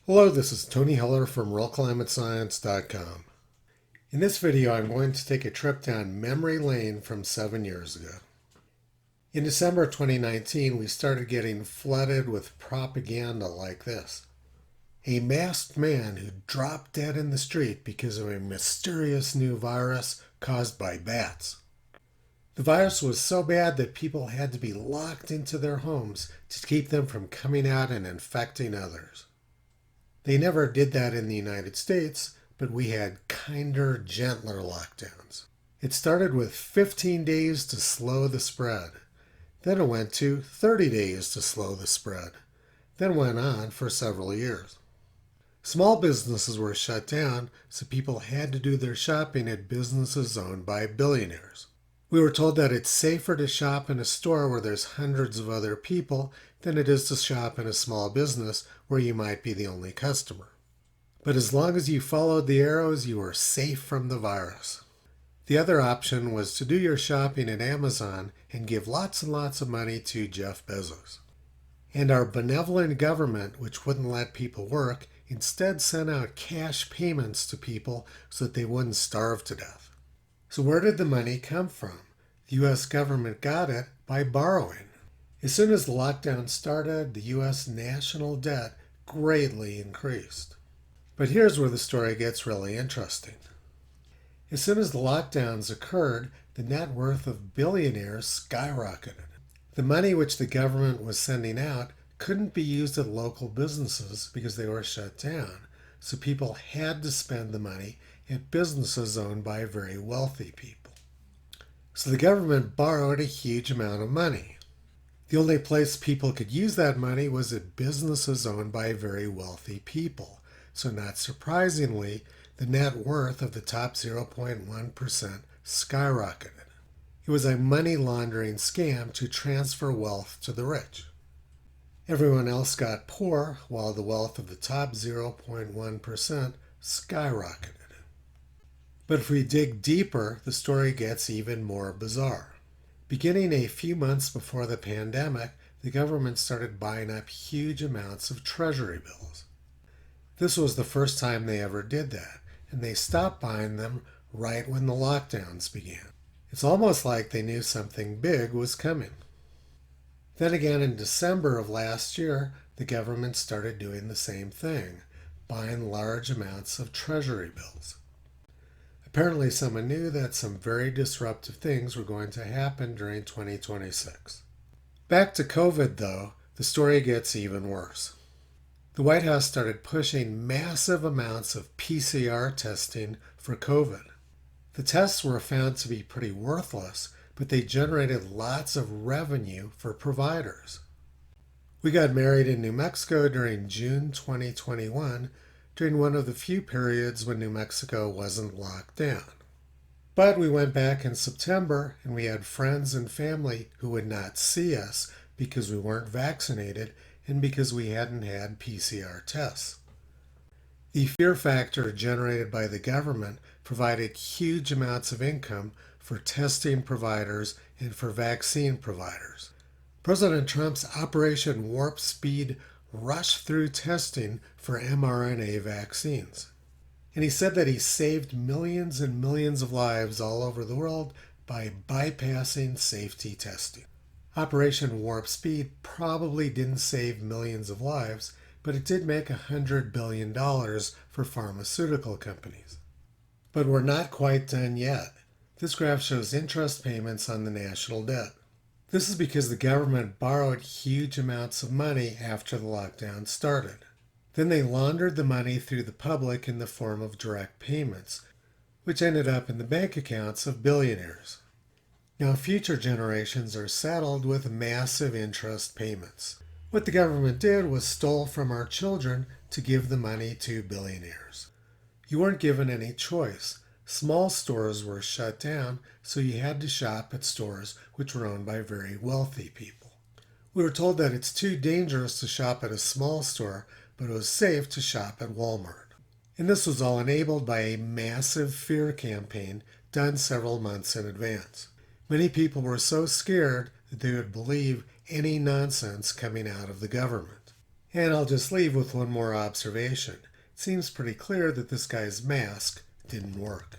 Hello, this is Tony Heller from RealClimateScience.com. In this video, I'm going to take a trip down memory lane from 7 years ago. In December 2019, we started getting flooded with propaganda like this. A masked man who dropped dead in the street because of a mysterious new virus caused by bats. The virus was so bad that people had to be locked into their homes to keep them from coming out and infecting others. They never did that in the United States, but we had kinder, gentler lockdowns. It started with 15 days to slow the spread. Then it went to 30 days to slow the spread. Then went on for several years. Small businesses were shut down, so people had to do their shopping at businesses owned by billionaires. We were told that it's safer to shop in a store where there's hundreds of other people than it is to shop in a small business where you might be the only customer. But as long as you followed the arrows, you were safe from the virus. The other option was to do your shopping at Amazon and give lots and lots of money to Jeff Bezos. And our benevolent government, which wouldn't let people work, instead sent out cash payments to people so that they wouldn't starve to death. So where did the money come from? The U.S. government got it by borrowing. As soon as the lockdown started, the U.S. national debt greatly increased. But here's where the story gets really interesting. As soon as the lockdowns occurred, the net worth of billionaires skyrocketed. The money which the government was sending out couldn't be used at local businesses because they were shut down, so people had to spend the money at businesses owned by very wealthy people. So the government borrowed a huge amount of money. The only place people could use that money was at businesses owned by very wealthy people. So not surprisingly, the net worth of the top 0.1% skyrocketed. It was a money laundering scam to transfer wealth to the rich. Everyone else got poor while the wealth of the top 0.1% skyrocketed. But if we dig deeper, the story gets even more bizarre. Beginning a few months before the pandemic, the government started buying up huge amounts of treasury bills. This was the first time they ever did that, and they stopped buying them right when the lockdowns began. It's almost like they knew something big was coming. Then again, in December of last year, the government started doing the same thing, buying large amounts of treasury bills. Apparently, someone knew that some very disruptive things were going to happen during 2026. Back to COVID, though, the story gets even worse. The White House started pushing massive amounts of PCR testing for COVID. The tests were found to be pretty worthless, but they generated lots of revenue for providers. We got married in New Mexico during June 2021, during one of the few periods when New Mexico wasn't locked down. But we went back in September, and we had friends and family who would not see us because we weren't vaccinated and because we hadn't had PCR tests. The fear factor generated by the government provided huge amounts of income for testing providers and for vaccine providers. President Trump's Operation Warp Speed rushed through testing for mRNA vaccines. And he said that he saved millions and millions of lives all over the world by bypassing safety testing. Operation Warp Speed probably didn't save millions of lives, but it did make $100 billion for pharmaceutical companies. But we're not quite done yet. This graph shows interest payments on the national debt. This is because the government borrowed huge amounts of money after the lockdown started. Then they laundered the money through the public in the form of direct payments, which ended up in the bank accounts of billionaires. Now future generations are saddled with massive interest payments. What the government did was stole from our children to give the money to billionaires. You weren't given any choice. Small stores were shut down, so you had to shop at stores which were owned by very wealthy people. We were told that it's too dangerous to shop at a small store, but it was safe to shop at Walmart. And this was all enabled by a massive fear campaign done several months in advance. Many people were so scared that they would believe any nonsense coming out of the government. And I'll just leave with one more observation. It seems pretty clear that this guy's mask didn't work.